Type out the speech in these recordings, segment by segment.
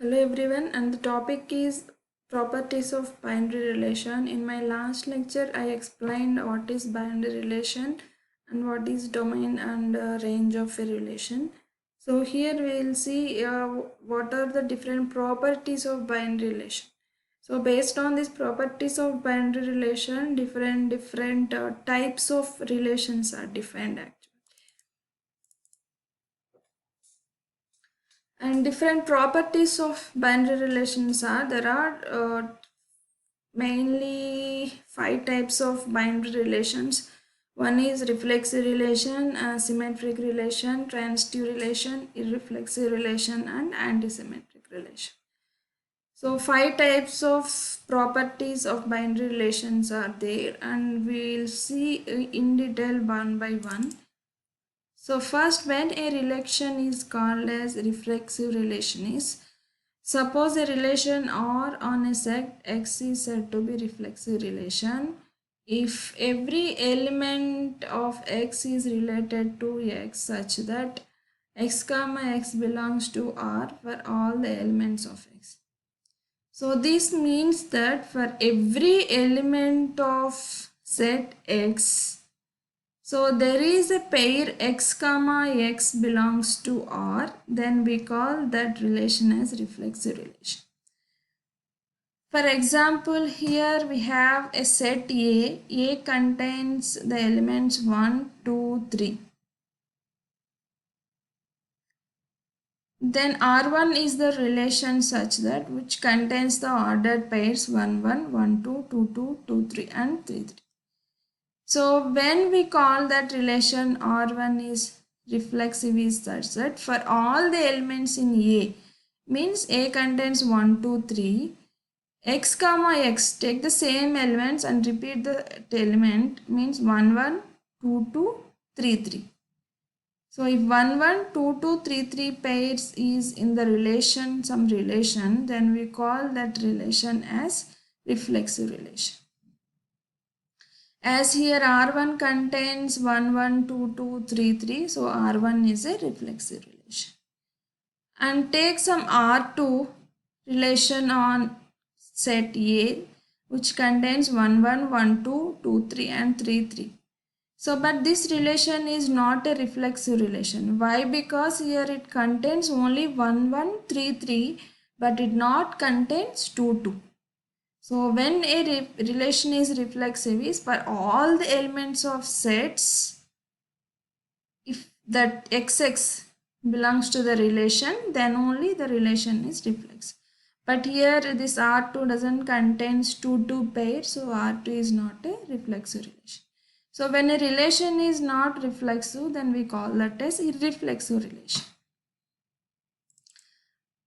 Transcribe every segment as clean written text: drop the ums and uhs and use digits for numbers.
Hello everyone, and the topic is properties of binary relation. In my last lecture, I explained what is binary relation and what is domain and range of a relation. So here we will see what are the different properties of binary relation. So based on these properties of binary relation, different types of relations are defined actually. And different properties of binary relations are there are mainly five types of binary relations. One is reflexive relation, symmetric relation, transitive relation, irreflexive relation, and antisymmetric relation. So five types of properties of binary relations are there, and we will see in detail one by one. So first, when a relation is called as reflexive relation is, suppose a relation R on a set X is said to be reflexive relation if every element of X is related to X such that X comma X belongs to R for all the elements of X. So this means that for every element of set X, so there is a pair X comma X belongs to R, then we call that relation as reflexive relation. For example, here we have a set A. A contains the elements 1, 2, 3. Then R1 is the relation such that which contains the ordered pairs 1, 1, 1, 2, 2, 2, 2, 3 and 3, 3. So when we call that relation R1 is reflexive is such that for all the elements in A, means A contains 1, 2, 3, X comma X, take the same elements and repeat the element, means 1, 1, 2, 2, 3, 3. So if 1, 1, 2, 2, 3, 3 pairs is in the relation, some relation, then we call that relation as reflexive relation. As here R1 contains 1, 1, 2, 2, 3, 3, so R1 is a reflexive relation. And take some R2 relation on set A which contains 1, 1, 1, 2, 2, 3 and 3, 3. So but this relation is not a reflexive relation. Why? Because here it contains only 1, 1, 3, 3 but it not contains 2, 2. So when a relation is reflexive is for all the elements of sets, if that XX belongs to the relation, then only the relation is reflexive. But here this R2 doesn't contains 2, 2 pairs, so R2 is not a reflexive relation. So when a relation is not reflexive, then we call that as irreflexive relation.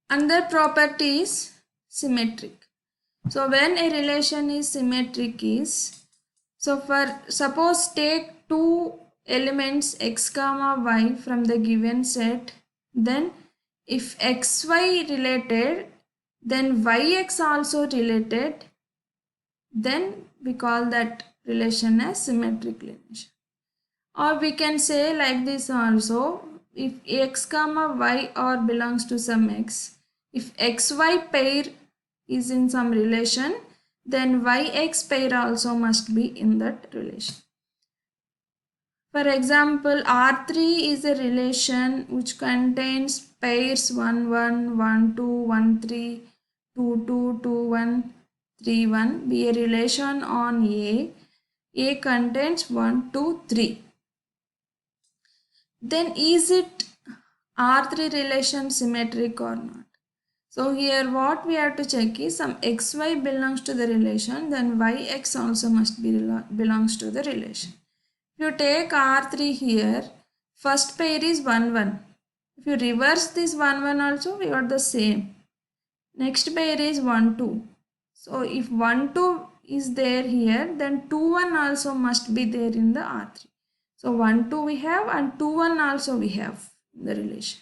Another property is symmetric. So when a relation is symmetric is, so for suppose take two elements x comma y from the given set, then if xy related, then yx also related, then we call that relation as symmetric relation. Or we can say like this also, if x comma y or belongs to some x, if xy pair is in some relation, then yx pair also must be in that relation. For example, R3 is a relation which contains pairs 1, 1, 1, 2, 1, 3, 2, 2, 2, 1, 3, 1. Be a relation on A. A contains 1, 2, 3. Then is it R3 relation symmetric or not? So here what we have to check is some xy belongs to the relation, then yx also must be belongs to the relation. If you take R3 here, first pair is 1, 1. If you reverse this 1, 1 also, we got the same. Next pair is 1, 2. So if 1, 2 is there here, then 2, 1 also must be there in the R3. So 1, 2 we have and 2, 1 also we have in the relation.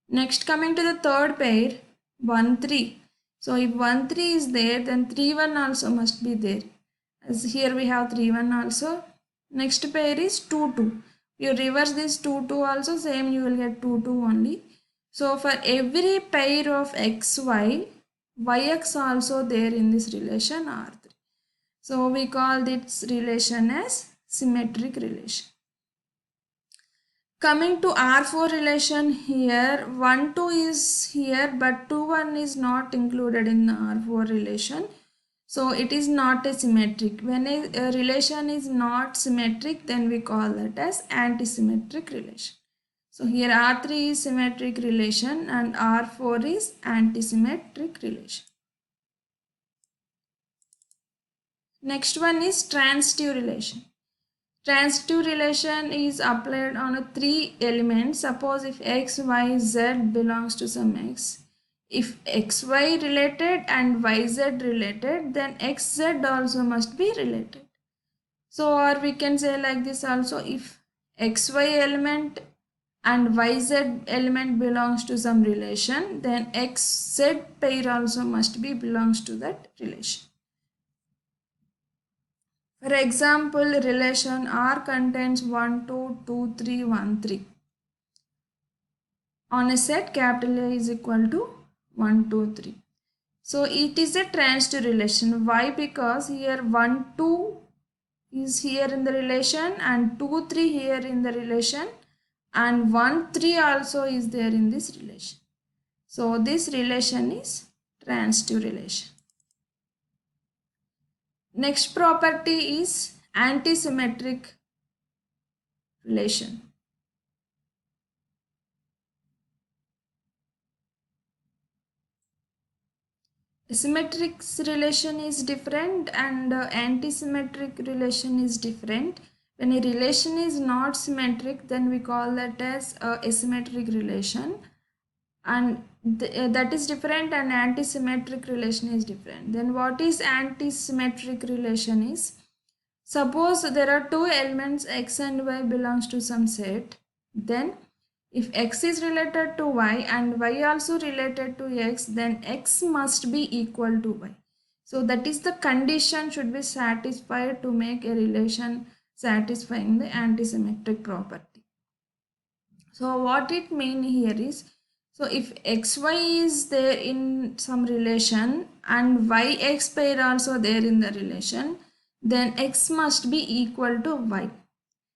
Next coming to the third pair, 1, 3. So if 1, 3 is there, then 3, 1 also must be there. As here we have 3, 1 also. Next pair is 2, 2. You reverse this 2, 2 also, same you will get 2, 2 only. So for every pair of xy, yx also there in this relation R3. So we call this relation as symmetric relation. Coming to R4 relation here, 1, 2 is here but 2, 1 is not included in the R4 relation. So it is not a symmetric. When a relation is not symmetric, then we call that as antisymmetric relation. So here R3 is symmetric relation and R4 is antisymmetric relation. Next one is transitive relation. Transitive relation is applied on three elements. Suppose if x, y, z belongs to some x. If xy related and yz related, then xz also must be related. So or we can say like this also, if xy element and yz element belongs to some relation, then xz pair also must be belongs to that relation. For example, relation R contains 1, 2, 2, 3, 1, 3. On a set capital A is equal to 1, 2, 3. So it is a transitive relation. Why? Because here 1, 2 is here in the relation and 2, 3 here in the relation and 1, 3 also is there in this relation. So this relation is transitive relation. Next property is antisymmetric relation. Symmetric relation is different and antisymmetric relation is different. When a relation is not symmetric, then we call that as a asymmetric relation, and that is different, and antisymmetric relation is different. Then what is antisymmetric relation is, suppose there are two elements x and y belongs to some set, then if x is related to y and y also related to x, then x must be equal to y. So that is the condition should be satisfied to make a relation satisfying the antisymmetric property. So what it means here is, so if xy is there in some relation and yx pair also there in the relation, then x must be equal to y.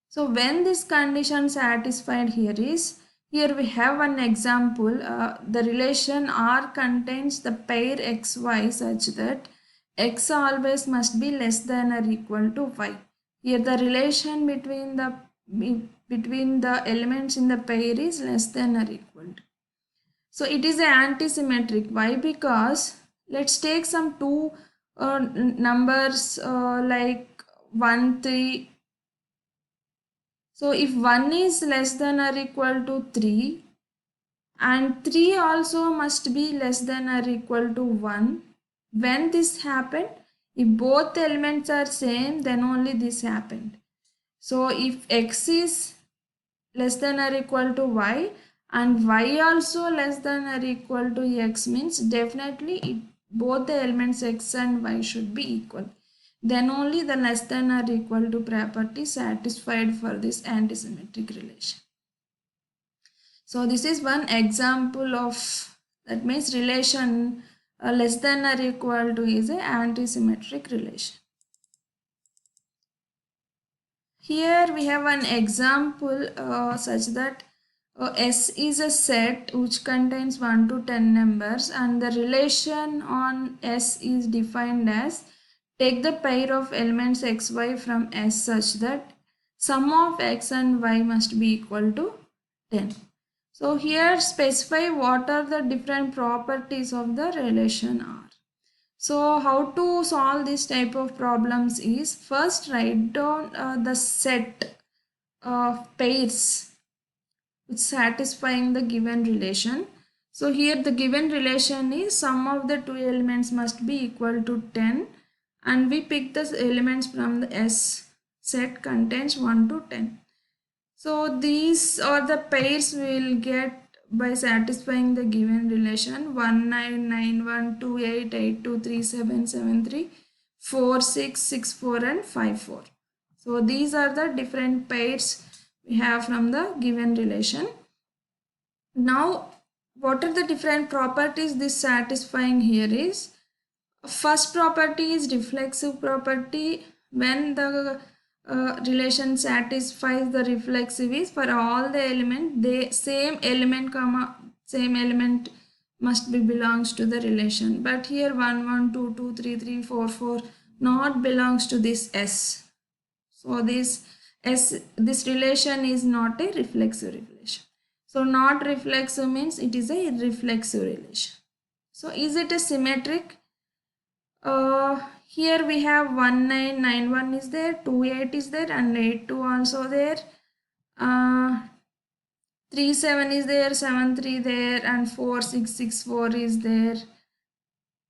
So when this condition satisfied here is, here we have one example. The relation R contains the pair xy such that x always must be less than or equal to y. Here the relation between the elements in the pair is less than or equal to. So it is an antisymmetric. Why? Because let's take some two numbers like 1, 3. So if 1 is less than or equal to 3 and 3 also must be less than or equal to 1, when this happened, if both elements are same, then only this happened. So if x is less than or equal to y and y also less than or equal to x, means definitely both the elements x and y should be equal. Then only the less than or equal to property satisfied for this antisymmetric relation. So this is one example of, that means relation less than or equal to is a antisymmetric relation. Here we have an example such that S is a set which contains 1 to 10 numbers, and the relation on S is defined as, take the pair of elements xy from S such that sum of x and y must be equal to 10. So here specify what are the different properties of the relation R. So how to solve this type of problems is, first write down the set of pairs which satisfying the given relation. So here the given relation is sum of the two elements must be equal to 10, and we pick the elements from the S set contains 1 to 10. So these are the pairs we will get by satisfying the given relation: 1 9 9 1 2 8 8 2 3 7 7 3 4 6 6 4 and 5 4. So these are the different pairs we have from the given relation. Now what are the different properties this satisfying here is, first property is reflexive property. When the relation satisfies the reflexive is for all the element, they same element comma same element must be belongs to the relation. But here 1 1 2 2 3 3 4 4 not belongs to this S. So this relation is not a reflexive relation. So not reflexive means it is a irreflexive relation. So is it a symmetric? Here we have 1991 is there, 28 is there, and 82 also there. 37 is there, 73 there, and 4664 is there,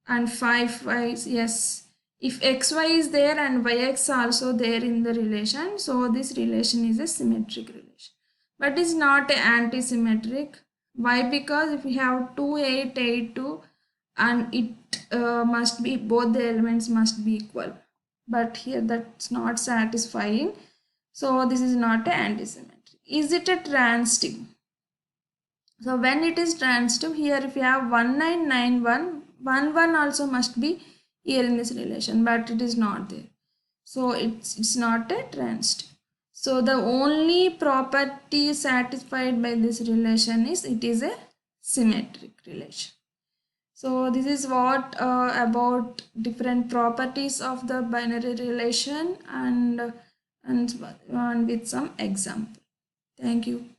and 55, yes. If xy is there and yx also there in the relation, so this relation is a symmetric relation. But it's not an anti-symmetric. Why? Because if we have 2 8 8 2 and it must be, both the elements must be equal. But here that's not satisfying. So this is not an anti-symmetric. Is it a transitive? So when it is transitive, here if you have 1991, 1 also must be here in this relation, but it is not there. So it's not a transitive. So the only property satisfied by this relation is it is a symmetric relation. So this is what about different properties of the binary relation and with some example. Thank you.